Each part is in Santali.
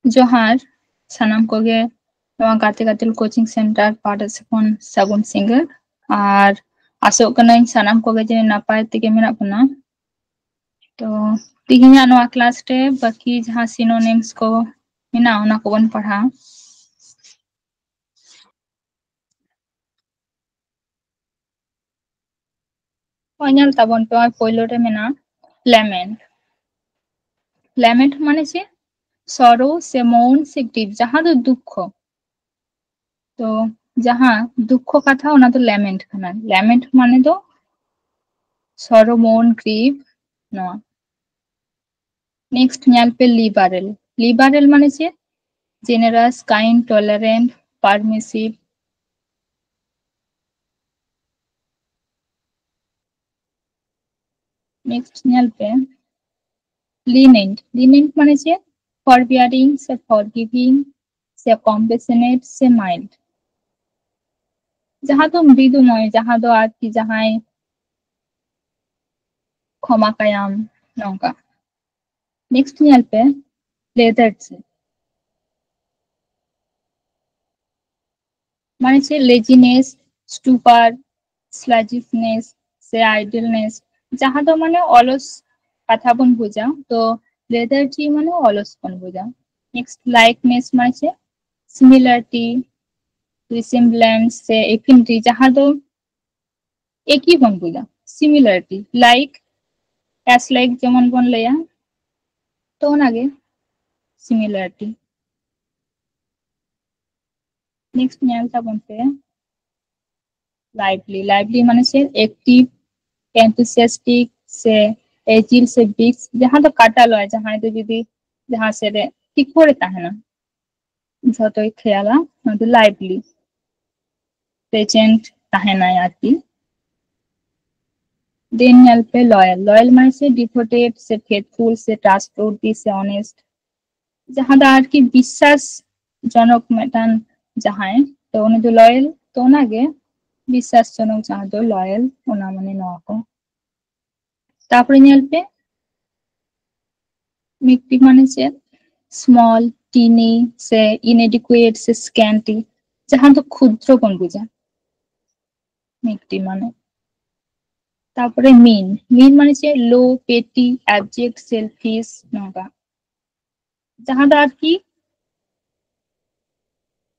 ᱡᱚᱦᱟᱨ ᱥᱟᱱᱟᱢ ᱠᱚᱜᱮ ᱱᱚᱣᱟ ᱜᱟᱛᱮ ᱜᱟᱫᱮᱞ ᱠᱳᱪᱤᱝ ᱥᱮᱱᱴᱟᱨ ᱯᱟᱦᱴᱟ ᱥᱮᱫ ᱠᱷᱚᱱ ᱥᱟᱹᱜᱩᱱ ᱥᱤᱸᱜᱟᱹᱲ ᱟᱨ ᱟᱥᱚᱜ ᱠᱟᱹᱱᱟᱹᱧ ᱥᱟᱱᱟᱢ ᱠᱚᱜᱮ ᱡᱮ ᱱᱟᱯᱟᱭ ᱛᱮᱜᱮ ᱢᱮᱱᱟᱜ ᱵᱚᱱᱟ᱾ ᱛᱚ ᱛᱤᱦᱤᱧᱟᱜ ᱱᱚᱣᱟ ᱠᱞᱟᱥ ᱨᱮ ᱵᱟᱹᱠᱤ ᱡᱟᱦᱟᱸ ᱥᱤᱱᱳᱱᱤᱢᱥ ko ᱢᱮᱱᱟᱜᱼᱟ ᱚᱱᱟ ᱠᱚᱵᱚᱱ ᱯᱟᱲᱦᱟᱜᱼᱟ᱾ ᱱᱚᱜᱼᱚᱭ ᱧᱮᱞ ᱛᱟᱵᱚᱱ ᱯᱮ ᱯᱳᱭᱞᱳ ᱨᱮ ᱢᱮᱱᱟᱜᱼᱟ ᱞᱮᱢᱮন্ট। ল্যামেন্ট মানে চেয়ে সরো সে মৌন সে গ্রিপ যাহা দো দুঃখ। তো যাহা দুঃখ কথা ওনা দো ল্যামেন্ট কানা। ল্যামেন্ট মানে দো সরো মৌন গ্রিপ নয়া। নেক্সট ᱧᱮᱞ ᱯᱮ লিবারেল। লিবারেল মানে চেয়ে generous kind tolerant permissive. Next ᱧᱮᱞ ᱯᱮ লিনেন্ট। লিনেন্ট মানে চেয়ে ফরবিয়ারিং সে ফরগিভিং সে কম্পেশনেট সে মাইল্ড। যাহা দো মৃদুময় যাহা দো আর কি যাহাই ক্ষমা কায়াম নঙ্কা। নেক্সট ᱧᱮᱞ ᱯᱮ লেদারজি মানে চেয়ে লেজিনেস স্টুপার স্লাজিফনেস সে আইডলনেস যাহা দো মানে অলস কথা বন বুঝা। তো লেদারজি মানে অলস বন বুঝা। নেক্সট লাইকনেস মানে চেয়ে সিমিলারিটি রিসেম্বলেন্স সে এফিনিটি যাহা দো একই বন বুঝা। সিমিলারিটি লাইক as like যেমন বন লয়া তো ওনাগে সিমিলারিটি। নেক্সট ᱧᱮᱞ ᱛᱟᱵᱚᱱ ᱯᱮ লাইভলি। লাইভলি মানে সে অ্যাক্টিভ enthusiastic से एजिल से बिक्स जहाँ तो काटा लय जहाँ तो जुदी जहाँ से रे ठीक করে তাহেনা যতই খেয়ালা নয়তো লাইভলি প্রেজেন্ট তাহেনা আর কি। দেন ᱧᱮᱞ ᱯᱮ লয়াল। লয়াল মানে সে ডিভোটেড সে ফেথফুল সে ট্রাস্টওয়ার্দি সে অনেস্ট जहाँ दा আর কি বিশ্বাস জনক মেটান জাহায় তো উনি তো লয়াল তো ওনাগে বিশ্বাসজনক যাহা দো লয়াল ওনা মানে নওয়া ko। তারপরে ᱧᱮᱞ ᱯᱮ মিক্টি মানে চেয়ে স্মল টিনি সে ইনএডিকুয়েট সে স্ক্যান্টি যাহা তো ক্ষুদ্র কোন বুঝা মিক্টি মানে। তারপরে মিন। মিন মানে চেয়ে লো পেটি অ্যাবজেক্ট সেলফিশ নঙ্কা যাহা দা আর কি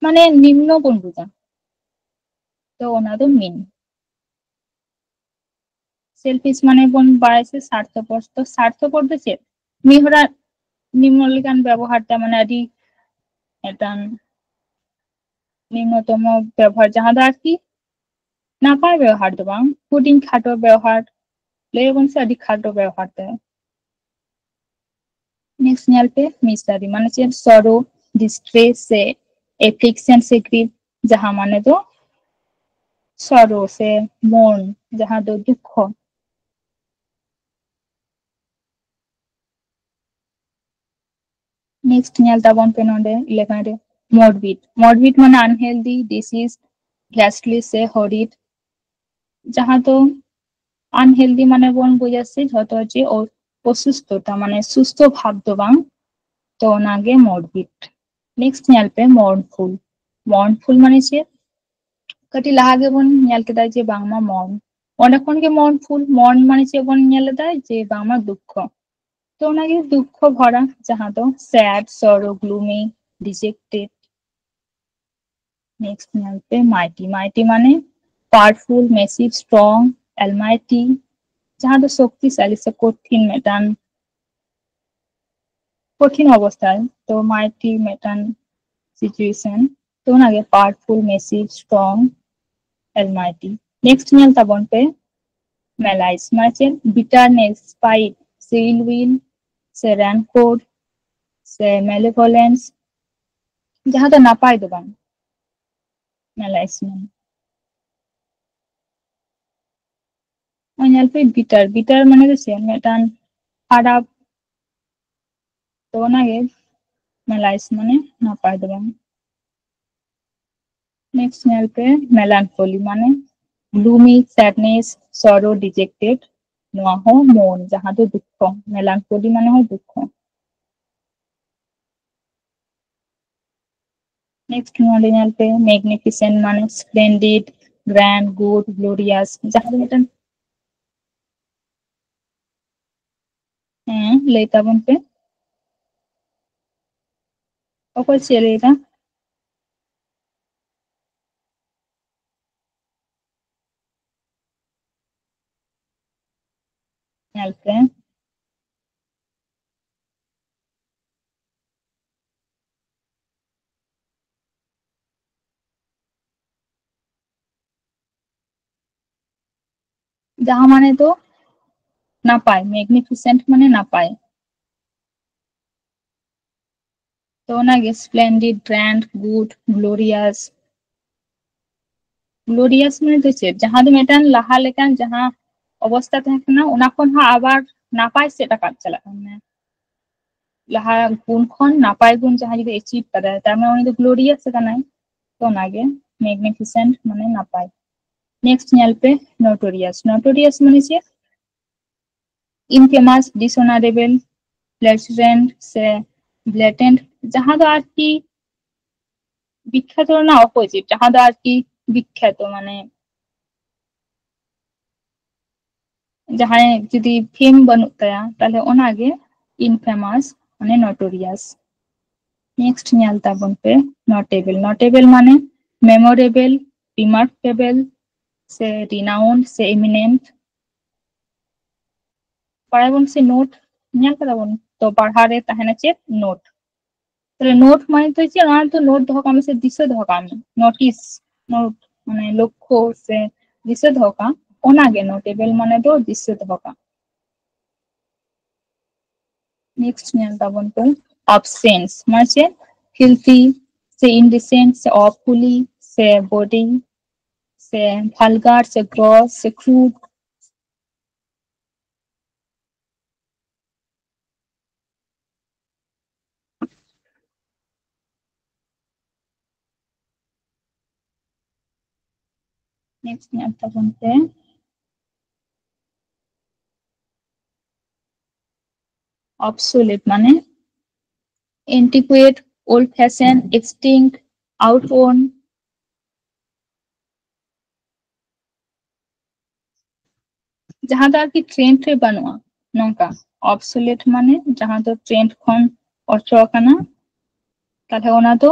মানে নিম্ন কোন বুঝা তো ওনা দো মিন। সেলফিশ মানে বন বাড়াইছে স্বার্থপর তো স্বার্থপর দো চেয়ে মিহরা নিম্নলিখান ব্যবহারটা মানে আদি এটান নিম্নতম ব্যবহার যাহা দা আর কি নাপায় ব্যবহার দো বাং হুডিং খাটো ব্যবহার লে বন সে আদি খাটো ব্যবহার দেয়। नेक्स्ट ᱧᱮᱞ पे मिसरी माने चेन सरो डिस्ट्रेस से एफ्लिक्शन से ग्रीफ जहाँ माने दो सरो से मोर्न जहाँ दो दुख। नेक्स्ट ᱧᱮᱞ ताबन पे नोंडे 11 रे मॉर्बिड। मॉर्बिड माने अनहेल्दी डिसीज গ্যাস্ট্রি से हॉरिड जहाँ तो अनहेल्दी माने बन बुझाচ্ছে যত যে অসুস্থতা মানে সুস্থ ভাব দো বাং তো ওনাগে মরবিড। नेक्स्ट ᱧᱮᱞ पे mournful। mournful মানে চেয়ে ᱠᱟᱹᱴᱤᱡ ᱞᱟᱦᱟ ᱜᱮᱵᱚᱱ ᱧᱮᱞ ᱠᱮᱫᱟ ᱡᱮ ᱵᱟᱝᱢᱟ মন ᱚᱸᱰᱮ ᱠᱷᱚᱱ ᱜᱮ mournful মন মানে চেয়ে বন ᱧᱮᱞ ᱞᱮᱫᱟ ᱡᱮ ᱵᱟᱝᱢᱟ দুঃখ তো ওনাগে দুঃখ ভরা যাহা তো স্যাড সরো গ্লুমি ডিজেক্টেড। নেক্সট ᱧᱮল पे মাইটি। মাইটি মানে পাওয়ারফুল মেসিভ স্ট্রং অ্যালমাইটি যাহা তো শক্তিশালী সে কঠিন মেটান কঠিন অবস্থায় তো মাইটি মেটান সিচুয়েশন তো ওনাগে powerful massive strong almighty। Next ᱧᱮᱞ ताबन पे मेलाइस মানে চেন bitterness spite से ill will से rancor से malevolence যাহা তো নাপাই দো বাং মেলাইস মানে। और ᱧᱮᱞ पे bitter। bitter মানে তো চেন মেটান খারাপ তো ওনাগে মেলাইস মানে নাপাই দো বাং। नेक्स्ट ᱧᱮल पे melancholy মানে gloomy sadness sorrow dejected নোয়া হো মন যাহা তো দুঃখ melancholy মানে হয় দুঃখ। नेक्स्ट नोडे ñel पे मैग्निफिसेंट माने स्प्लेंडिड ग्रैंड गुड ग्लोरियस जहां दो मिटन लay ताबन पे ᱚᱠᱚᱭ ᱪᱮᱫ ᱞᱟᱹᱭᱫᱟ ñel पे जहां माने तो नापाय मैग्निफिसेंट माने नापाय तो ओनागे splendid grand good glorious glorious माने तो चेत जहां दो मिटन लाहा लेकान जहां अवस्था तहन कना ओना खन हा आबार नापाय से टाका चला कना लाहा गुण खन नापाय गुण जहां जदि अचीव करे तार माने उनी दो ग्लोरियस कनाय तो ओनागे मैग्निफिसेंट माने नापाय नेक्स्ट ñel पे नोटोरियस नोटोरियस माने चेत इनफेमास डिसोनारेबल फ्लैचरेंट से ब्लेटेंट जहां दो आरकी विख्यात ना अपोजिट जहां दो आरकी विख्यात माने जहां जदि फेम बनुत तया ताले ओनागे इनफेमास माने नोटोरियस नेक्स्ट ñel ताबन पे नोटेबल नोटेबल माने मेमोरेबल रिमार्केबल से रिनाउंड से इमिनेंट पढ़ाबन से नोट ñel कदाबन तो पढ़ा रे तहना चेत नोट তাহলে নোট মানে তো হচ্ছে আমার তো নোট ধকা আমি সে দিশে ধকা আমি নোটিস নোট মানে লক্ষ্য সে দিশে ধকা ওনাগে নোটেবল মানে তো দিশে ধকা নেক্সট নিয়ে তাবন তো অবসেন্স মানে ফিলথি সে ইনডিসেন্ট সে অফুলি সে বডি সে ভালগার সে গ্রস সে ক্রুড নেক্সট নিয়ে তাবন पे obsolete মানে antiquate old fashioned extinct outworn जहां दो आरकी ट्रेंड रे बनवा नोंका ऑब्सोलेट माने जहां दो ट्रेंड खन ऑचो काना ताले ओना दो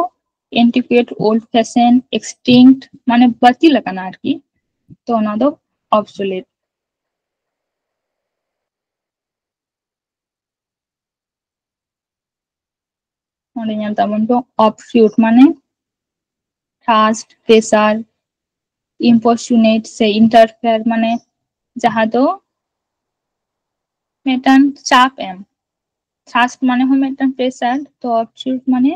एंटिक्वेट ओल्ड फैशन एक्सटिंक्ट माने बाती लगाना आरकी तो ओना दो ऑब्सोलेट ओंडे ñel ताबन तो ऑफशूट माने ट्रस्ट प्रेशर इम्पोर्चुनेट से इंटरफेयर माने जहां दो मेटन चाप एम ट्रस्ट माने हो मेटन प्रेशर तो ऑफशूट माने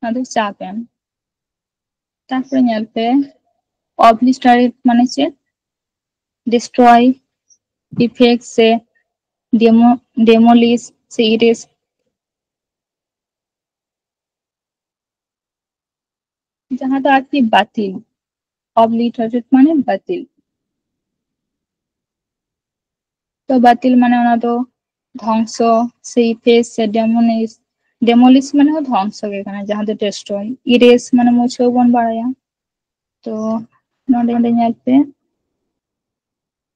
ना दो चाप एम तारपरे ñel पे ऑब्लिटरेट माने चे डिस्ट्रॉय डिफेक्ट से डेमोलिश से इरेज जहां तो आरकी बातिल ऑब्लिटरेट माने बातिल तो बातिल माने ओना दो ध्वंस से इफेक्ट से डेमोलिश माने हो ध्वंस के काना जहां दो डिस्ट्रॉय इरेज माने मुछो बन बाड़ाया तो नोडे नोडे ñel पे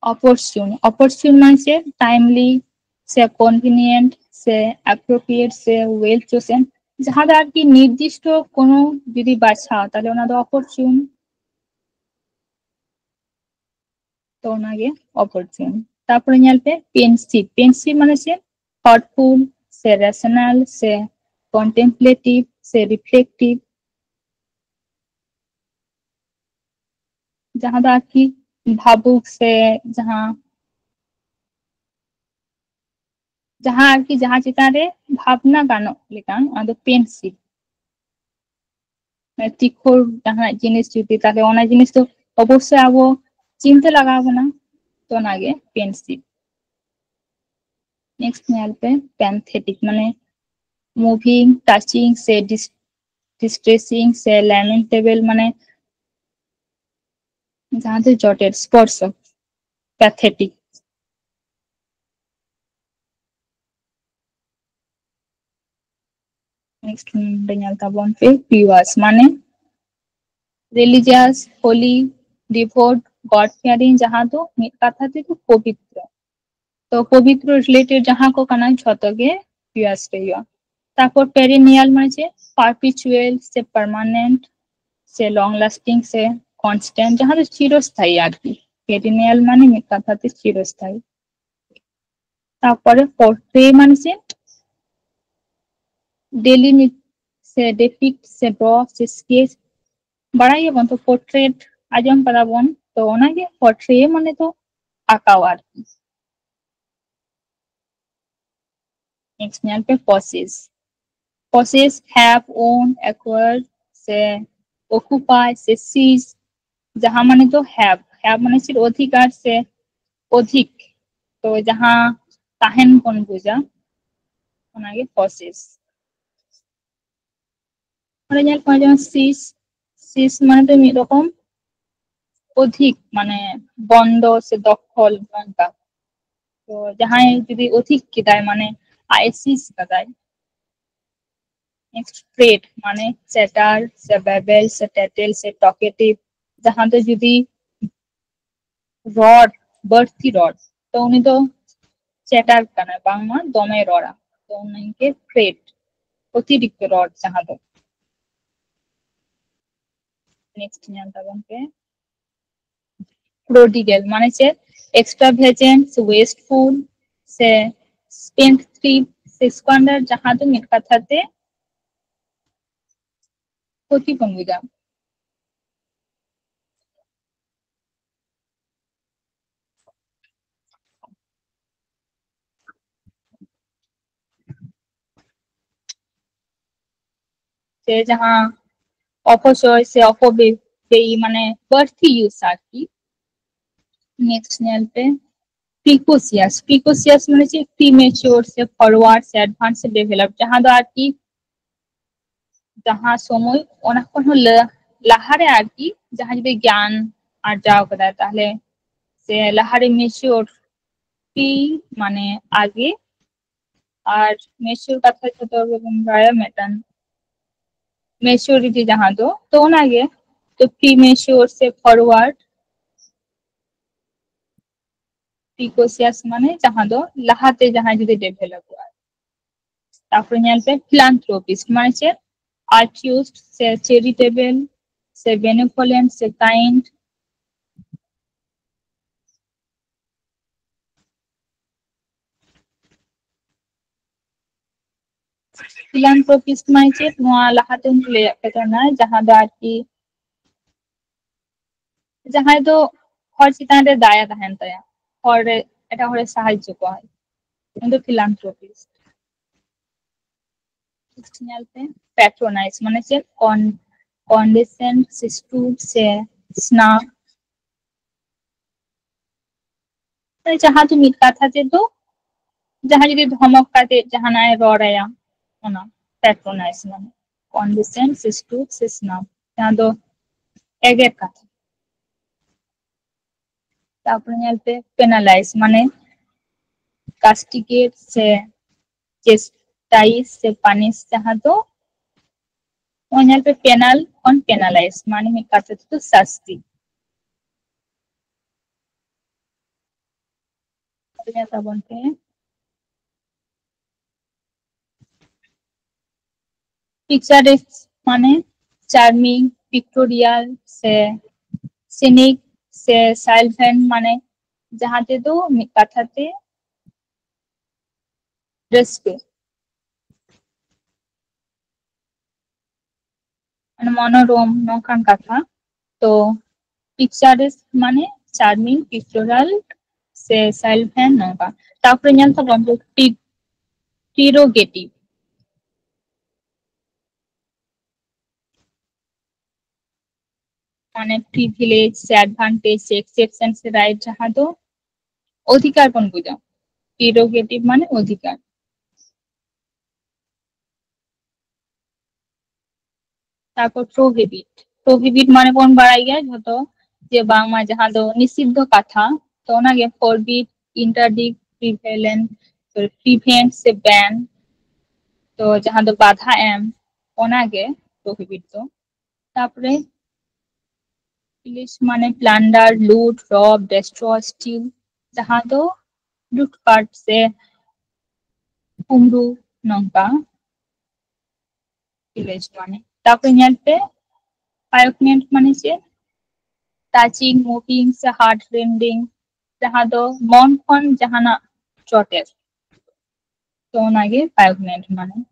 opportune माने से टाइमली से कन्वीनियंट से एप्रोप्रिएट से वेल चोजन जहां दो आरकी निर्दिष्ट कोनो यदि बाछा ताहले ओना दो opportune तो ओनागे opportune तारपरे ñel पे pensive माने से thoughtful से rational से contemplative से reflective जहां दो आरकी भावुक से जहां जहां आरकी जहां चितान रे भावना गानो लेकान ओना दो pensive तीखोर जहां जिनिस जुदी ताहले ओना जिनिस तो अवश्य आबो चिनते लगाबो ना तो ओनागे pensive नेक्स्ट ñel पे पैंथेटिक माने मूविंग टचिंग से डिस्ट्रेसिंग से लैमेंटेबल माने जहां दो जटेर स्पर्श पैथेटिक नेक्स्ट ᱧᱮᱞ ᱛᱟᱵᱚᱱ ᱯᱮ pious माने religious holy devout god fearing जहाँ तो मित कथा ते तो पवित्र तो पवित्र रिलेटेड जहाँ को कना झतो गे pious रहियो तारपर पेरिनियल माने जे perpetual से permanent से long lasting से constant जहाँ तो চিরস্থায়ী আর কি पेरिनियल माने मित कथा ते চিরস্থায়ী तारपरे portray माने जे डेली से डिपिक्ट से ड्रॉ से स्केच बड़ाई बन तो पोर्ट्रेट आजम कदा बन तो ओनागे पोर्ट्रे माने तो आंकाव आर नेक्स्ट ᱧᱮᱞ पे possess possess have own acquire से occupy से seize जहाँ माने तो have माने सिर्फ अधिकार से अधिक तो जहाँ ताहेन बन बुझा ओनागे possess মানে ᱧᱮᱞ ᱯᱟ যেমন seize মানে তো মিদ রকম অধিক মানে বন্ধ সে দখল নঙ্কা তো जहाँ যদি অধিক কিদায় মানে আইসিস কাদায় नेक्स्ट ट्रेट माने चैटार से बेबेल से टेटल से टॉकेटिव जहाँ तो जुदी रॉड बर्थी रॉड तो उन्हीं तो चैटार करना बांगमा दोमे रॉडा तो उन्हीं के ट्रेट अतिरिक्त रॉड जहाँ तो नेक्स्ट जानता बन के प्रोडिगल माने से एक्स्ट्रावेजेंट से वेस्टफुल से स्पेंट थ्रिप से स्क्वांडर जहाँ तो मिट कथा ते ক্ষতিপূর্ণ বুঝা से जहाँ অপচয় সে অপব্যয় মানে বাড়তি ইউজ আর কি नेक्स्ट ᱧᱮᱞ पे प्रिकोसियस মানে যে প্রিমেচিওর से फॉरवर्ड से एडवांस से डेवलप जहाँ दो আর কি जहाँ সময় অনেকক্ষণ হলো লাহারে আর কি जहाँ যদি জ্ঞান আর্জাও করা তাহলে সে লাহারে মেচিওর পি মানে আগে আর মেচিওর কথা ছোট রায়া মেটান मेच्योरिटी जहाँ दो तो ओनागे तो प्री मेच्योर से फॉरवर्ड प्रिकोसियस माने जहाँ दो लाहाते जहाँ जुदी डेवलप हुआ तारपर ᱧᱮᱞ पे philanthropist माने से altruist से charitable से benevolent से kind philanthropist माने से नोआ लाहाते ले पेटना जहाँ दो आरकी जहाँ दो हर चितान रे दाया तहन तया और এটা হরে সাহায্য করে কিন্তু philanthropist ᱧᱮᱞ पे पैट्रोनाइज माने से condescend से stoop से snub तो जहाँ तुम मित कथा ते तो जहाँ যদি ধমক কাটে জাহানায় রড়ায়া ওনা প্যাট্রোনাইজ মানে condescend से stoop से snub जहाँ दो এগের কথা তারপর ᱧᱮᱞ पे penalize মানে castigate से chastise से punish जहाँ दो और ᱧᱮल पे penal on penalize মানে মিত कथा तो শাস্তি ternyata bonke पिक्चरिस्ट माने चार्मिंग पिक्टोरियल से सिनिक से साइलफेंट माने जहाँ ते तो मित कथा ते रस्के মানে মনোরম নৌকান কথা তো पिक्चरिस्ट माने चार्मिंग पिक्टोरियल से साइलफेंट नौका तारপরে ᱧᱮᱞ ᱛᱟᱵᱚᱱ प्रीरोगेटिव মানে প্রিভিলেজ से एडवांटेज से एक्सेप्शन से राइट जहाँ तो অধিকার কোন বুঝা প্রিরোগেটিভ মানে অধিকার তারপর প্রোহিবিট মানে কোন বাড়াই গিয়া যত যে বাংলা যাহা দো নিষিদ্ধ কথা তো ওনাকে ফরবিট ইন্টারডিক্ট প্রিভেলেন্ট প্রিভেন্ট সে ব্যান तो जहाँ दो बाधा एम ओनागे प्रोहिबिट तो तापरे पुलिस माने प्लांडर लूट रॉब डेस्ट्रॉय स्टील जहाँ दो लूटपाट से कुम्रू नंका पुलिस माने तापरे nyate pioneer माने से টাচিং মুভিং সে হার্ট রেন্ডিং जहाँ दो মন খন जहाना चोटे तो ओनागे पायोगनेट माने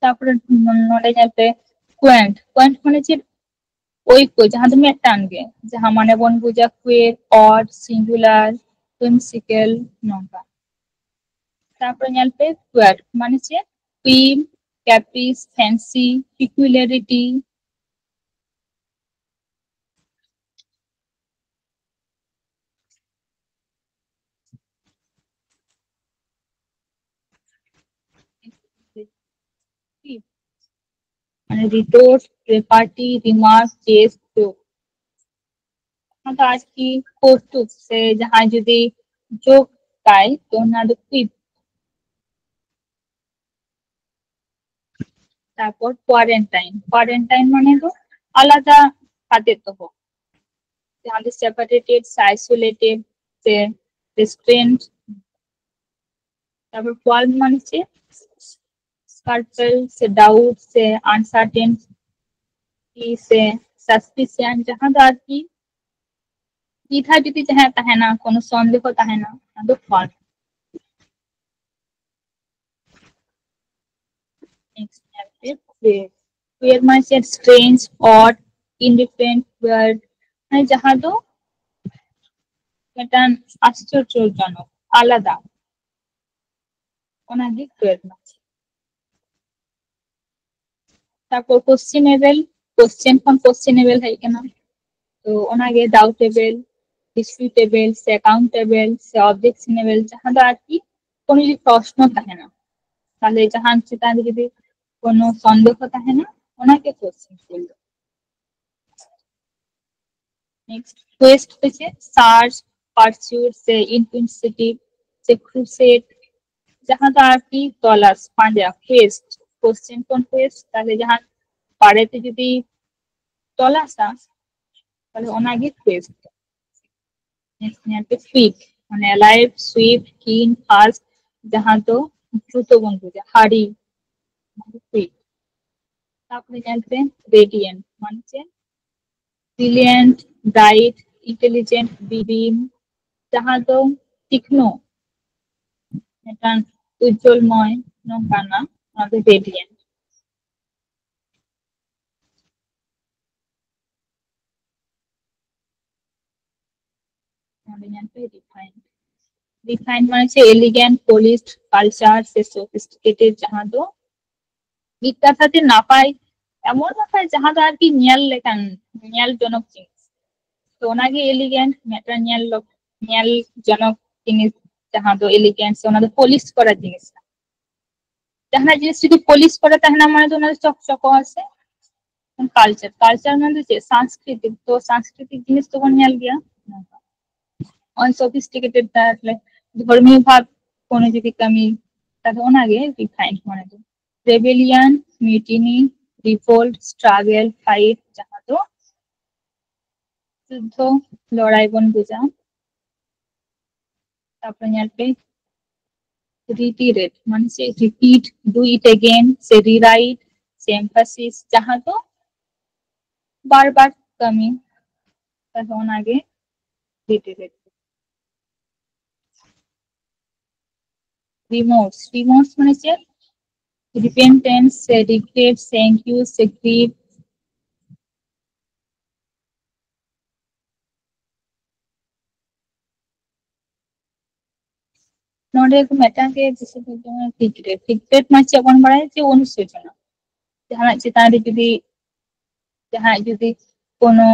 तारपरे नोडे जाते क्वेंट क्वेंट माने चे ঐক্য जहाँ दो मेटान गे जहाँ माने बन बुझा क्वेर ऑड सिंगुलर whimsical नोंका तारपरे जाते क्वेर माने चे क्वीम कैप्रिस फैंसी peculiarity মানে রিটোর্ট রেপার্টি রিমার্ক টেস্ট जोक हाँ तो आज की कौतुक से जहाँ जुदी जोक काय तो ना दो क्विप তারপর কোয়ারেন্টাইন কোয়ারেন্টাইন মানে তো আলাদা খাদ্য হোক তাহলে সেপারেটেড আইসোলেটেড সে রেস্টুরেন্ট তারপর কোয়াল মানে হচ্ছে স্কার্পেল সে ডাউট সে আনসার্টেন সে সাসপিশন जहाँ दो আর কি দ্বিধা যদি যাহা তাহে না কোনো সন্দেহ তাহে না তো কোয়াল নেক্সট queer মানে হচ্ছে স্ট্রেঞ্জ অড ইনডিফারেন্ট ওয়ার্ড মানে যাহা দো এটা আশ্চর্যজনক আলাদা ওনাকে queer মানে তারপর কোশ্চেনেবল কোশ্চেন খন কোশ্চেনেবল হয় কেন তো ওনাকে ডাউটেবল ডিসপিউটেবল সে অ্যাকাউন্টেবল সে অবজেকশনেবল যাহা দো আর কি কোনো যদি প্রশ্ন থাকে না তাহলে যাহা হচ্ছে তাহলে যদি কোনো সন্দেহ থাকে না ওনাকে কোশ্চেন করলো নেক্সট কোয়েস্ট হচ্ছে সার্চ পারসিউট সে ইন্টেন্সিটি সে ক্রুসেড जहाँ तो आपकी तलाश पांजा क्वेस्ट क्वेश्चन কোন क्वेस्ट তাহলে जहाँ পারেতে যদি তলাশা তাহলে ওনাকে क्वेस्ट নেক্সট নিয়ে ফিট মানে অ্যালাইভ সুইফট কিন ফাস্ট जहाँ তো দ্রুত বন্ধু যে হাড়ি ফিট তারপরে জানতে রেডিয়েন্ট মানে ব্রিলিয়েন্ট ব্রাইট ইন্টেলিজেন্ট বিবিম जहाँ তো তীক্ষ্ণ এটা উজ্জ্বলময় নঙ্কানা আমাদের রেডিয়েন্ট আমাদের জানতে রিফাইন্ড রিফাইন্ড মানে হচ্ছে এলিগ্যান্ট পলিশড কালচার সে সফিস্টিকেটেড जहाँ তো বিখ্যাত না পায় এমন ব্যাপার যাহা তো আর কি নিয়াল লেখান নিয়াল জনক জিনিস তো ওনাকে এলিগ্যান্ট মেটা নিয়াল জনক জিনিস যাহা তো এলিগ্যান্ট ওনাদের পলিশ করা জিনিস না যাহা জিনিস যদি পলিশ করে তাহলে মানে তো ওনাদের চকচক আছে কালচার কালচার মানে যে সাংস্কৃতিক তো সাংস্কৃতিক জিনিস তো কোন নিয়াল গিয়া অনসফিস্টিকেটেড তাহলে ধর্মীয় ভাব কোনো যদি কমি তাহলে ওনাকে রিফাইন্ড মানে তো rebellion mutiny revolt struggle fight যাহা তো যুদ্ধ লড়াই বন বুঝা তারপরে জানতে রিটিরেট মানে সে রিপিট ডু ইট अगेन সে রিরাইট সে এমফাসিস যাহা তো বারবার কমি তখন আগে রিটিরেট রিমোর্স রিমোর্স মানে সে রিপেন্টেন্স সে রিগ্রেট থ্যাংক ইউ সে গ্রিভ नोडे को मेटा के जिसे बोलते हैं रिग्रेट মানে কোন বাড়ায় যে অনুশোচনা যাহা চিতারে যদি কোনো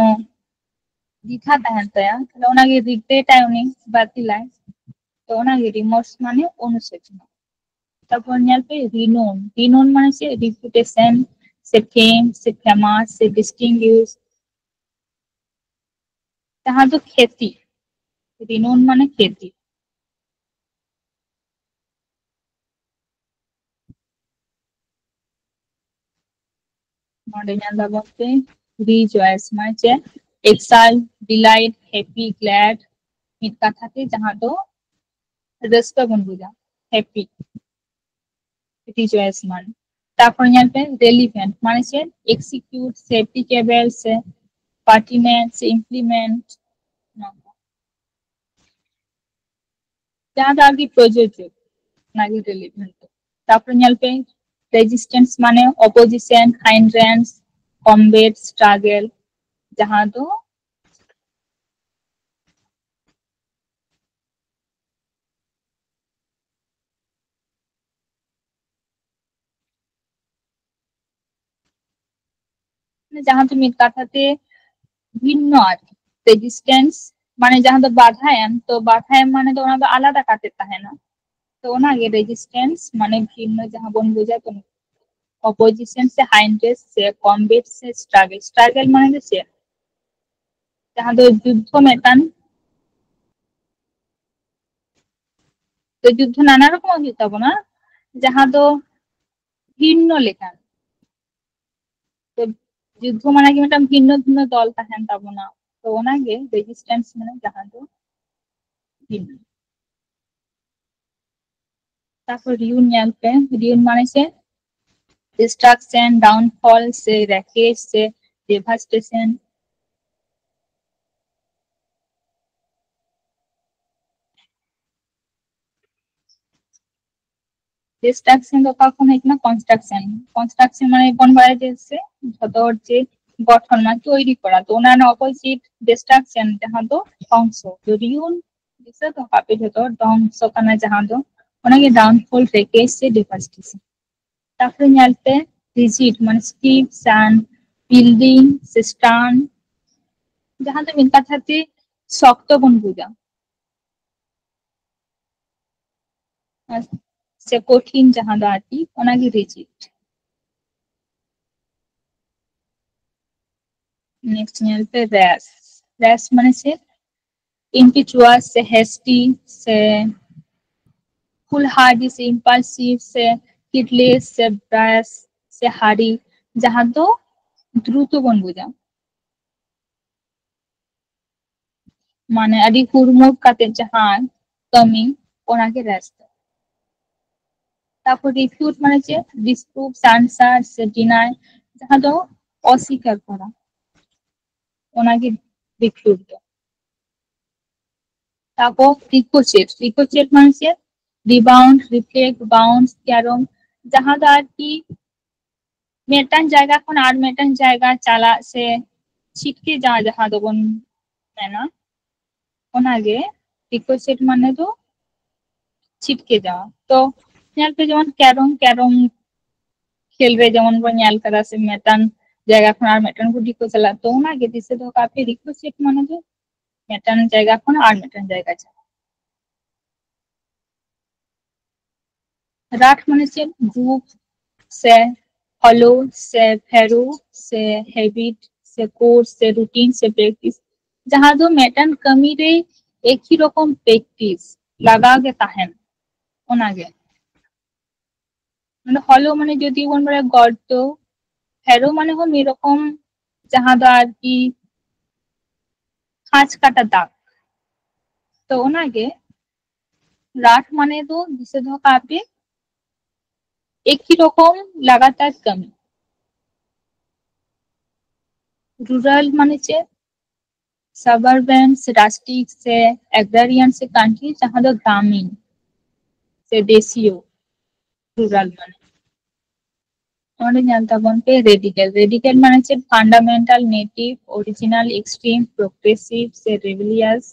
দ্বিধা তাহেন তায়া তাহলে ওনাকে রিগ্রেট আয়নি বাতিলাই তো ওনাকে রিমোর্স মানে অনুশোচনা তারপর নিয়ালপে রিনোন রিনোন মানে সে রিপুটেশন সে ফেম সে ফেমাস সে ডিস্টিংগুইশ তাহা তো খ্যাতি রিনোন মানে খ্যাতি ᱱᱚᱰᱮ ᱧᱮᱞ ᱫᱟᱵᱚᱱ ᱯᱮ rejoice ᱢᱟᱱᱮ ᱪᱮᱫ excite delight happy glad ᱢᱤᱫ ᱠᱟᱛᱷᱟ ᱛᱮ ᱡᱟᱦᱟᱸ ᱫᱚ ᱨᱟᱹᱥᱠᱟᱹ ᱵᱚᱱ ᱵᱩᱡᱟ happy rejoice মানে তারপর ñel pe relevant মানে সে execute সে applicable সে pertinent সে implement যাহা দ্বারা কি প্রযোজ্য নাকি relevant তারপর ñel pe resistance মানে opposition hindrance combat struggle যাহা দো যাহা তো মিট কাথাতে ভিন্ন আর রেজিস্ট্যান্স মানে যাহা তো বাধা এম তো বাধা এম মানে তো ওনা তো আলাদা কাতে তাহে না তো ওনাকে রেজিস্ট্যান্স মানে ভিন্ন যাহা বন বুঝা তো অপোজিশন সে হাইন্ড্রেস সে কমবেট সে স্ট্রাগল স্ট্রাগল মানে তো সে যাহা তো যুদ্ধ মেটান তো যুদ্ধ নানা রকম হইতে তাবো না যাহা তো ভিন্ন লেখান তো যুদ্ধ মানে কি মিটাম ভিন্ন ভিন্ন দল তাহেন তাবো না তো ওনাকে রেজিস্ট্যান্স মানে যাহা তো ভিন্ন তারপর রিউন ñel pe রিউন মানে সে destruction downfall से wreckage से devastation destruction তো কখন হয় না construction construction মানে কোন বারে যেছে যত যে গঠন মানে তৈরি করা তো ওনার অপোজিট destruction যাহা তো ধ্বংস তো রিউন দিছে তো কাপে যত ধ্বংস কানা যাহা তো ওনাকে ডাউনফল wreckage से devastation তারপরে ñalতে rigid মানে stiff sand building stone যাহা তো মিন কথাতে শক্ত কোন বুঝা से कठिन जहाँ दाटी ओनागे रिजिड नेक्स्ट नियल पे रैश रैश माने से impetuous से hasty से foolhardy से impulsive से heedless से brash से hurry जहाँ तो দ্রুত বন বুঝা মানে আদি হুড়মুড় কাতে জাহান কমি ওনাকে র‍্যাশ তারপর রিফিউট মানে যে ডিসপ্রুভ আনসার সে ডিনাই যাহা তো অস্বীকার করা ওনাকে রিফিউট তারপর রিকোচেট মানে যে রিবাউন্ড রিফ্লেক্ট বাউন্স ক্যারম যাহা দো আর কি মেটান জায়গা খন আর মেটান জায়গা চালা সে ছিটকে যাওয়া যাহা দো বন মেনা ওনাকে রিকোচেট মানে তো ছিটকে যাওয়া তো ñel पे যেমন ক্যারম ক্যারম খেলবে যেমন বন ñel करा से মেটান জায়গা খন আর মেটান को রিকো चला तो ওনাকে দিছে তো কাফি রিকোচেট মানে তো মেটান জায়গা খন আর মেটান জায়গা চালা রাট মানে से ग्रुप से फॉलो से फेरू से हैबिट से कोर्स से रूटीन से प्रैक्टिस जहाँ दो मेटन कमी रे एक ही रकम प्रैक्टिस लगा के ताहेन ওনাকে মানে ফলো মানে যদি কোন বলে গর্ত ফেরো মানে হল এরকম যাহা দো আর কি খাঁজ কাটা দাগ তো ওনাকে রাট মানে তো जिसे ধো কাপে एक ही रकम लगातार कमी रूरल माने चे सबअर्बन से रास्टिक से एग्रारियन से कंट्री जहाँ दो ग्रामीण से देशियो रूरल माने আমাদের জানতে বলতে রেডিক্যাল রেডিক্যাল মানে হচ্ছে fundamental native original extreme progressive সে রেবেলিয়াস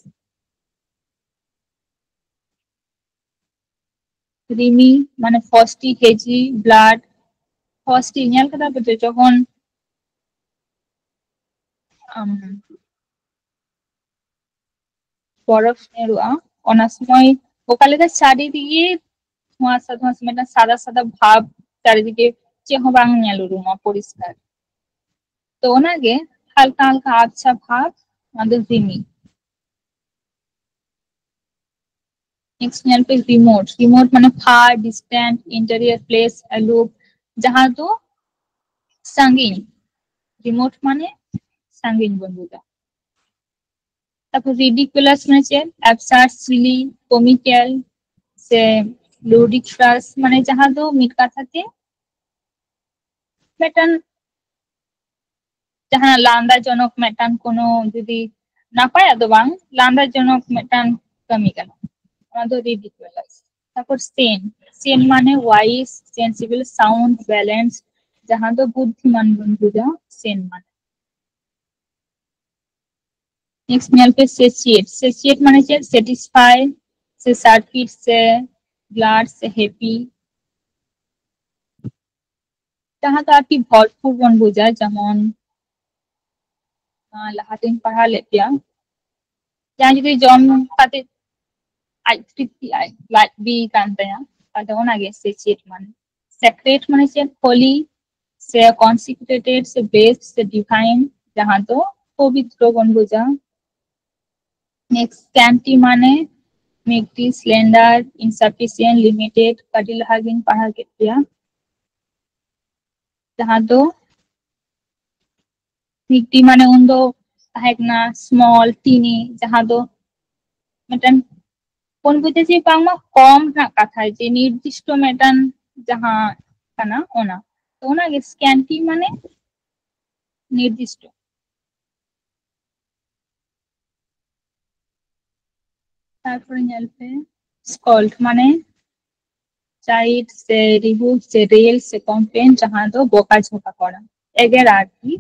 রিমি মানে ফস্টি হেজি ব্লাড ফস্টি ñel kata betul যখন বরফ নেরুয়া অনার সময় ওকালেতে চারিদিকে ধোঁয়াশা ধোঁয়াশা মানে সাদা সাদা ভাব চারিদিকে চেহ বাং নেলুরুমা পরিষ্কার তো ওনাকে হালকা হালকা আবছা ভাব আমাদের রিমি नेक्स्ट यहाँ पे रिमोट रिमोट माने फार डिस्टेंट इंटीरियर प्लेस अलूप जहाँ तो संगीन রিমোট মানে সাঙ্গিন বন বোঝায়। তারপর রিডিকুলাস মানে যে অ্যাবসার্ড, সিলি, কমিক্যাল সে লুডিক্রাস মানে যাহা দো ᱢᱤᱫ ᱠᱟᱛᱷᱟ ᱛᱮ ᱢᱤᱫᱴᱟᱝ ᱡᱟᱦᱟᱸ ᱞᱟᱸᱫᱟ ᱡᱚᱱᱚᱠ ᱢᱤᱫᱴᱟᱝ ᱠᱳᱱᱳ ᱡᱩᱫᱤ ᱱᱟᱯᱟᱭᱟᱜ ᱫᱚ ᱵᱟᱝ ᱞᱟᱸᱫᱟ ᱡᱚᱱᱚᱠ ᱢᱤᱫᱴᱟᱝ ᱠᱟᱹᱢᱤ ᱠᱟᱱᱟ, ᱚᱱᱟ ᱫᱚ রিডিকুলাস। তারপর সেন, সেন মানে ওয়াইজ, সেন্সিবল, সাউন্ড, ব্যালেন্স, যাহা দো বুদ্ধিমান বন বোঝা সেন মানে। নেক্সট মেল पे सेचिएट, सेचिएट মানে যে স্যাটিসফাই, সে সার্কিট, সে গ্লাড, সে হ্যাপি, যাহা ᱫᱚ ᱟᱨᱠᱤ ᱵᱷᱚᱨᱯᱩᱨ ᱵᱚᱱ ᱵᱩᱡᱟ, ᱡᱮᱢᱚᱱ ᱞᱟᱦᱟᱛᱮᱧ ᱯᱟᱲᱦᱟᱣ ᱞᱮᱫ ᱯᱮᱭᱟ ᱡᱟᱦᱟᱸᱭ ᱡᱩᱫᱤ ᱡᱚᱢ ᱠᱟᱛᱮ ᱟᱡ ᱛৃপ্তি ᱞᱟᱡ ᱵᱤ ᱠᱟᱱ ᱛᱟᱭᱟ ᱛᱟᱦᱞᱮ ᱚᱱᱟᱜᱮ ᱥᱮᱪᱮᱫ ᱢᱟᱱᱮ। ᱥᱮᱠᱨᱮᱴ মানে যে হোলি, সে কনসিক্রেটেড, সে বেস্ট, সে ডিভাইন, যাহা ᱫᱚ পবিত্র বন বোঝা। নেক্সট স্ক্যান্টি মানে মিকটি, স্লেন্ডার, ইনসাফিসিয়েন্ট, লিমিটেড, ᱠᱟᱹᱴᱤᱡ ᱞᱟᱦᱟ ᱜᱤᱧ ᱯᱟᱲᱦᱟᱣ ᱠᱮᱫ ᱯᱮᱭᱟ, ᱡᱟᱦᱟᱸ ᱫᱚ ᱢᱤᱠᱴᱤ মানে ᱩᱱᱫᱚ ᱛᱟᱦᱮᱸ ᱠᱟᱱᱟ ᱥᱢᱚᱞ, ᱴᱤᱱᱤ, ᱡᱟᱦᱟᱸ ᱫᱚ ᱢᱤᱫᱴᱟᱝ ᱵᱚᱱ ᱵᱩᱡᱟ ᱡᱮ ᱵᱟᱝᱢᱟ ᱠᱚᱢ ᱨᱮᱱᱟᱜ ᱠᱟᱛᱷᱟ, ᱡᱮ ᱱᱤর্দিষ্ট ᱢᱤᱫᱴᱟᱝ ᱡᱟᱦᱟᱸ ᱠᱟᱱᱟ ᱚᱱᱟ, ᱛᱚ ᱚᱱᱟᱜᱮ স্ক্যান্টি মানে নির্দিষ্ট। তারপরে ñel pe স্কল্ড মানে চাইল্ড, সে রিবুট, সে রেল, সে কমপ্লেন, যাহা দো বকাঝকা করা, এগের আর কি।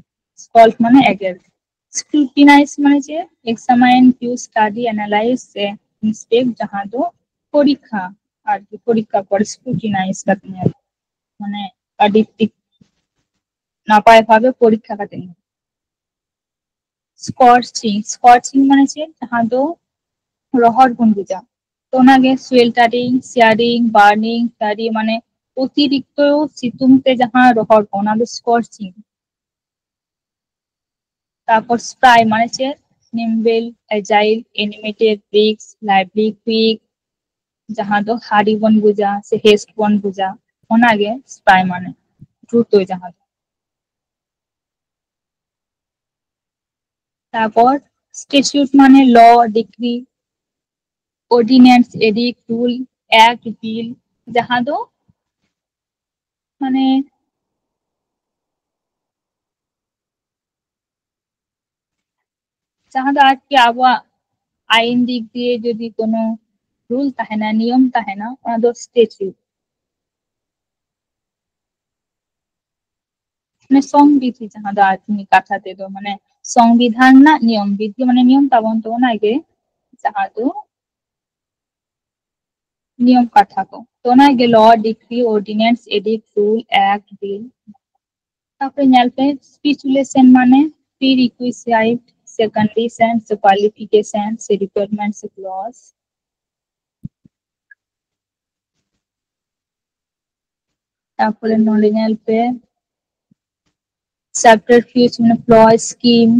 স্কল্ড মানে এগের। স্ক্রুটিনাইজ মানে যে এক্সামাইন, ভিউ, স্টাডি, অ্যানালাইজ, সে ইন্সপেক্ট, যাহা দো পরীক্ষা আর কি, পরীক্ষা করে স্ক্রুটিনাইজ কাতে ñel মানে আডি ঠিক নাপায় ভাবে পরীক্ষা কাতে ñel। স্কর্চিং, স্কর্চিং মানে যে যাহা দো রহর বন বোঝা, তো ওনাকে সোয়েল্টারিং, সিয়ারিং, বার্নিং, ফ্লারি মানে অতিরিক্ত সিতুং তে যাহা রহর অনা দো স্কর্চিং। তারপর স্প্রাই মানে যে nimble, agile, animated, brisk, lively, quick, যাহা দো হাড়ি বন বোঝা, সে হেস্ট বন বোঝা, ওনাকে স্প্রাই মানে দ্রুত যাহা দো। তারপর স্ট্যাটিউট মানে law, decree, ordinance, edict, rule, act, bill, যাহা দো মানে ᱡᱟᱦᱟᱸ ᱫᱚ ᱟᱨᱠᱤ ᱟᱵᱚᱣᱟᱜ ᱟᱭᱤᱱ ᱫᱤᱠ ᱫᱤᱭᱮ ᱡᱚᱫᱤ কোনো রুল তাহেনা, নিয়ম তাহেনা, ᱚᱱᱟ ᱫᱚ স্ট্যাটিউট মানে সংবিধি, ᱡᱟᱦᱟᱸ ᱫᱚ ᱟᱨᱠᱤ ᱠᱟᱛᱷᱟ ᱛᱮᱫᱚ ᱢᱟᱱᱮ সংবিধান ᱨᱮᱱᱟᱜ নিয়ম, বিধি মানে নিয়ম ᱛᱟᱵᱚᱱ ᱛᱚ ᱚᱱᱟᱜᱮ ᱡᱟᱦᱟᱸ ᱫᱚ নিয়ম ᱠᱟᱛᱷᱟ ᱠᱚ, ᱛᱚ ᱚᱱᱟᱜᱮ law, decree, ordinance, edict, rule, act, bill. তারপরে ñel pe স্পিচুলেশন মানে প্রি রিকুইসাইট, সে কন্ডিশন, সে কোয়ালিফিকেশন, সে রিকোয়ারমেন্ট, সে ক্লজ। তারপরে নলে ñel pe subterfuge মানে ploy, স্কিম,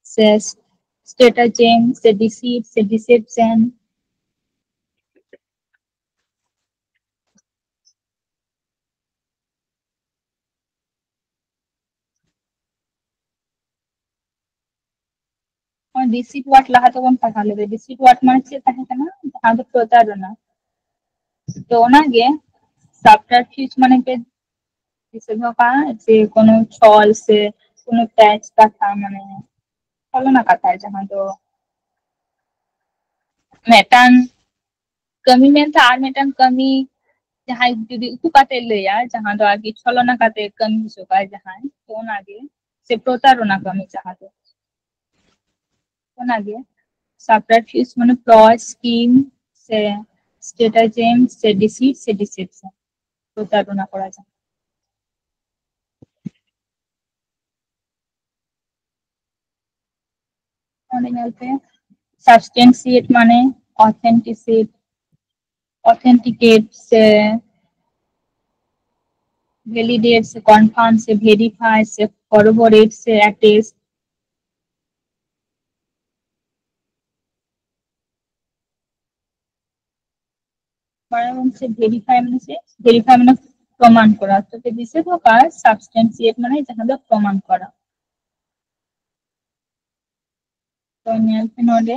সে স্ট্র্যাটেজেম, সে ডিসিট, সে ডিসেপশন। ডিসিট ওয়ার্ড লাহা ᱛᱮᱵᱚᱱ ᱯᱟᱲᱦᱟᱣ ᱞᱮᱫᱟ, ডিসিট ওয়ার্ড মানে ᱪᱮᱫ ᱛᱟᱦᱮᱸ ᱠᱟᱱᱟ, ᱡᱟᱦᱟᱸ ᱫᱚ ᱯᱨᱚᱛᱟᱨᱚᱱᱟ, তো ওনাকে সাবটারফিউজ মানে কে ᱵᱤᱥᱤᱨ ᱵᱷᱟᱜᱽ যে কোনো ছল সে কোনো প্যাচ কাটা মানে ছলনা কাটায়, ᱡᱟᱦᱟᱸ ᱫᱚ ᱢᱤᱫᱴᱟᱝ ᱠᱟᱹᱢᱤ ᱢᱮᱱᱛᱮ ᱟᱨ ᱢᱤᱫᱴᱟᱝ ᱠᱟᱹᱢᱤ ᱡᱟᱦᱟᱸᱭ ᱡᱩᱫᱤ ᱩᱠᱩ ᱠᱟᱛᱮ ᱞᱟᱹᱭᱟ, ᱡᱟᱦᱟᱸ ᱫᱚ ᱟᱨᱠᱤ ᱪᱷᱚᱞᱚᱱᱟ ᱠᱟᱛᱮ ᱠᱟᱹᱢᱤ ᱦᱚᱪᱚ ᱠᱟᱭ ᱡᱟᱦᱟᱸᱭ, ᱛᱚ ᱚᱱᱟᱜᱮ ᱥᱮ ᱯᱨᱚᱛᱟᱨᱚণᱟ ᱠᱟᱹᱢᱤ ᱡᱟᱦᱟᱸ ᱫᱚ ᱚᱱᱟᱜᱮ সাবটারফিউজ মানে প্লয়, স্কিম, সে স্ট্র্যাটেজেম, সে ডিসিট, সে ডিসেপশন, প্রতারণা করা যায়। অনেক বলতে সাবস্টেন্সিয়েট মানে অথেন্টিসিট, অথেন্টিকেট, সে ভ্যালিডেট, সে কনফার্ম, সে ভেরিফাই, সে করবোরেট, সে অ্যাটেস্ট। সে ভেরিফাই মানে প্রমাণ করা, তো বিশেষ প্রকার সাবস্টেন্সিয়েট মানে যাহা প্রমাণ করা। तो ᱧᱮᱞ ᱯᱮ ᱱᱚᱰᱮ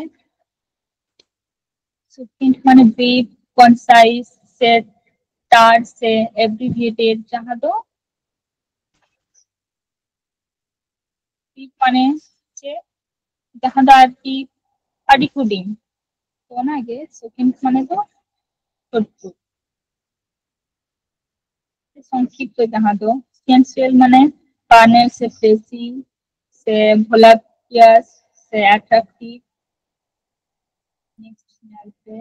succinct মানে brief, concise से तार से abbreviated जहाँ दो brief মানে যে जहाँ दो আর কি আদি হুডিং তো না আগে succinct মানে তো ছোট্ট সংক্ষিপ্ত जहाँ दो sensual মানে কার্নেল से फ्लेसी से voluptuous से attractive नेक्स्ट ᱧᱮᱞ पे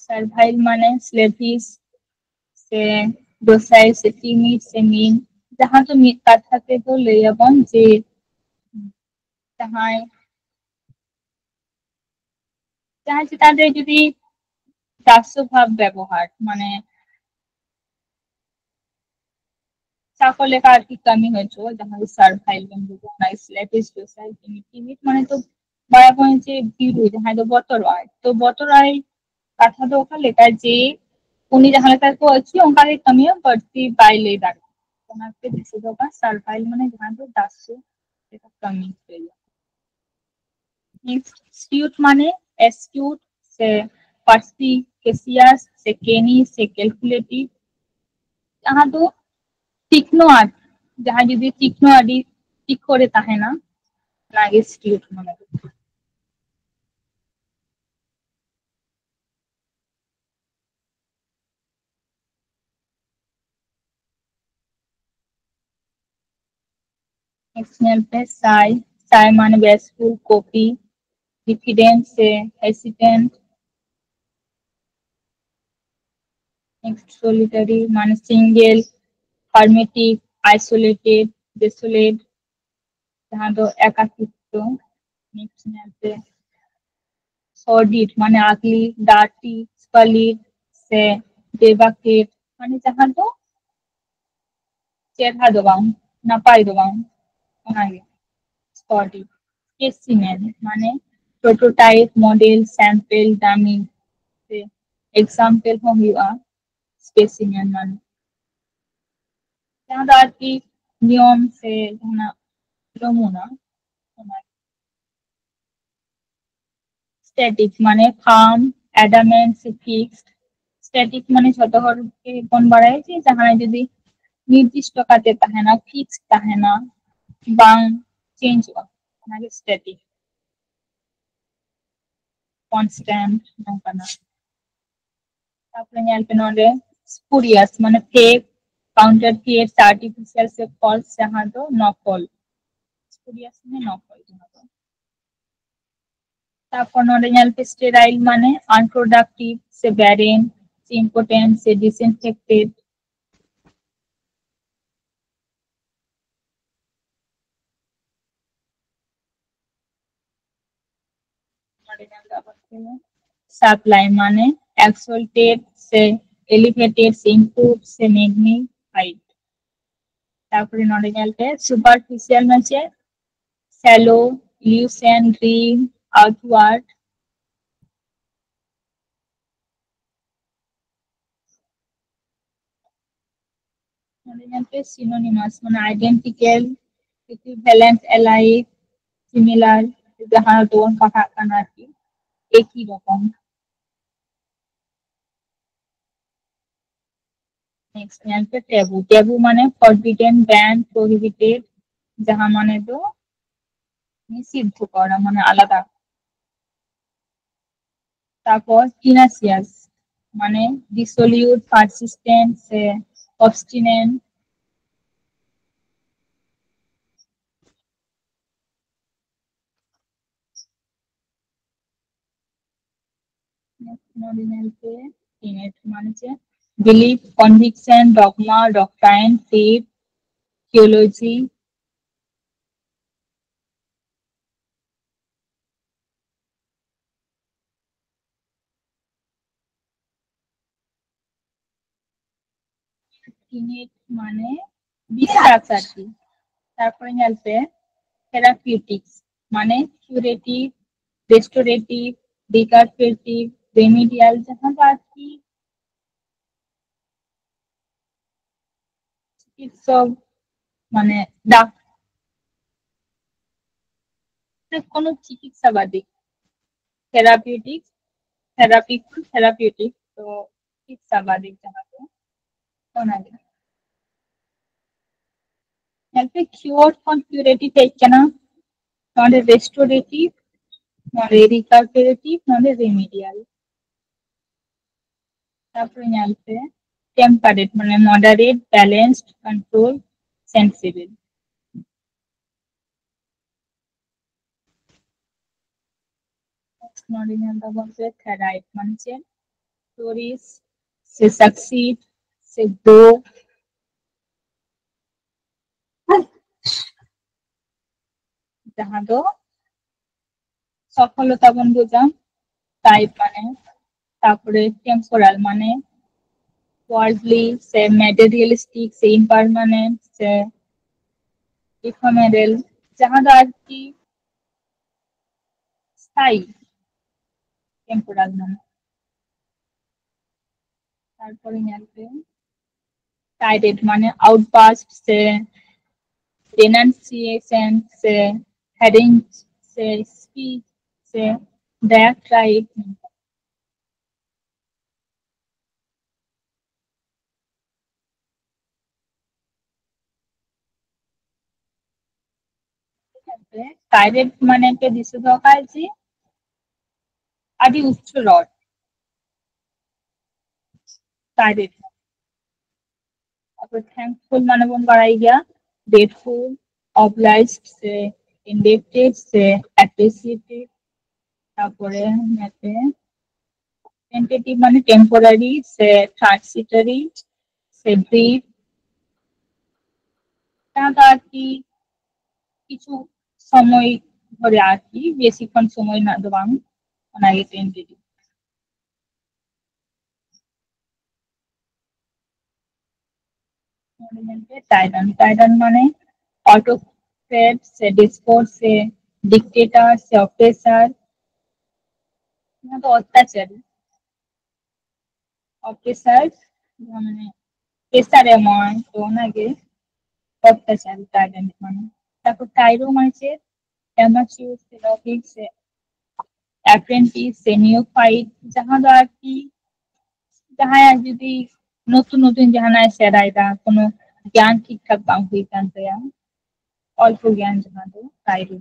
servile মানে slavish से docile से timid से mean जहाँ तो मीट कथा पे तो ले अपन जे जहाँ जहाँ से ताদের যদি দাস্যভাব ব্যবহার মানে চাকলে কার কি কমি হয়েছে जहाँ সার্ভাইল বন্ধু নাইস লেটিস docile timid মানে তো বড় পয়েন্ট যে বিরু जहाँ तो বতরায় তো বতরায় कथा तो ओका लेकर जे उन्हीं जहाँ लेकर को अच्छी उनका एक कमी है बढ़ती बाइले दाग तो ना पे दिसे तो का सर्वाइल माने जहाँ तो दास्य एक कमी है नेक्स्ट स्ट्यूट माने एस्ट्यूट से perspicacious से केनी से कैलकुलेटिव जहाँ तो तीक्ष्ण आर्ट जहाँ यदि तीक्ष्ण आदि ঠিক করে তাহে না লাগে স্টিউট মানে एक्सटर्नल पे साई माने बेसफुल कॉपी डिफिडेंट से हेसिटेंट नेक्स्ट सोलिटरी माने सिंगल hermetic isolated desolate जहाँ तो एकाकित्व नेक्स्ट में आते sordid माने ugly dirty squalid से devastate माने जहाँ तो চেহারা দবাং নাপাই দবাং ওনাগে sordid specimen মানে prototype model sample dummy से example हो हुआ specimen माने जहाँ तो आपकी नियम से जहाँ नमूना স্ট্যাটিক মানে ফার্ম অ্যাডামেন্ট ফিক্সড স্ট্যাটিক মানে ছোট ঘরকে কোন বাড়ায় যে যাহারা যদি নির্দিষ্ট কাতে তাহে না ফিক্সড তাহে না বাং চেঞ্জ মানে স্ট্যাটিক কনস্ট্যান্ট নঙ্কানা তারপরে নেলপে নলে স্পুরিয়াস মানে ফেক কাউন্টারফিট আর্টিফিশিয়াল সে ফলস যাহা তো নকল স্পুরিয়াস মানে নকল যাহা তো তারপর নলে নেলপে স্টেরাইল মানে আনপ্রোডাক্টিভ সে ব্যারেন সে ইম্পোর্টেন্ট সে ডিসইনফেক্টেড sublime মানে exalted से elevated से improved से magnified তারপরে নর্ডিনাল पे superficial মানে shallow illusion dream outward নর্ডিনাল पे synonymous মানে identical equivalent alike similar जहाँ दोनों कहा करना की एक ही रकम नेक्स्ट यहाँ पे टेबू टेबू माने forbidden banned prohibited जहाँ माने तो নিষিদ্ধ করা মানে আলাদা তারপর টিনাসিয়াস মানে ডিসোলিউট পারসিস্টেন্ট অবস্টিনেন্ট নর্ডিনালকে ইনেট মানে যে belief conviction dogma ডক্ট্রাইন faith theology innate মানে বিশ্বাস আর কি তারপরে হেল্পে থেরাপিউটিক্স মানে কিউরেটিভ রেস্টোরেটিভ রিকারপেটিভ রেমিডিয়াল যাহা আর কি চিকিৎসক মানে কোনো চিকিৎসাবাদী, থেরাপিউটিক, থেরাপিউটিक तो चिकित्सावादी जहाँ पे होना है। यहाँ पे क्योर और क्यूरेटिव है क्या ना, not restorative, not recuperative, not remedial. তারপরে यहाँ पे टेम्पारेट মানে moderate, balanced, control, sensible. Not in the बोलते थेराइट মানে स्टोरीज से सक्सीड से ग्रो, जहाँ दो সফলতা বোঝায়, টাইপ মানে, তারপরে টেম্পোরাল মানে ওয়ার্ল্ডলি, সে ম্যাটেরিয়ালিস্টিক, সে ইমপারমানেন্ট, সে ইফেমেরাল, जहाँ আর কি স্থায়ী, টেম্পোরাল মানে। তারপরে আসবে টাইরেট মানে আউটবাস্ট, সে denunciation, সে হেডিং, সে স্পিচ, সে ব্যাক রাইট। টাইরেট মানে একটা বিশুদ্ধ কাজী আদি উচ্চ রড, টাইরেট। তারপর থ্যাঙ্কফুল মানে বোন বাড়াই গিয়া, গ্রেটফুল, অবলাইজড, সে ইন্ডেপ্টেড, সে অ্যাপ্রিসিয়েটেড। তারপরে টেন্টেটিভ মানে টেম্পোরারি, সে ট্রান্সিটরি, সে ব্রিফ, তাহলে আর কি কিছু সময় ধরে আর কি বেশিক্ষণ সময় না দেওয়া, অনাগে টেন্টেটিভ। টাইরান, টাইরান মানে অটোক্রেট, সে ডিসপোট, সে ডিক্টেটর, সে অপ্রেসার, তো অত্যাচারী। অপ্রেসার মানে প্রেসারে ময় তো ওনাকে অত্যাচারী টাইরান মানে। তারপর টাইরো মানে অ্যামাচিউর, সে নভিস, সে অ্যাপ্রেন্টিস, সে নিওফাইট, যাহা দো আর কি যাহাই আর যদি নতুন নতুন জাহানায় সেরাইরা কোনো জ্ঞান ঠিকঠাক বাং হইতান অল্প জ্ঞান যাহা দো টাইরো।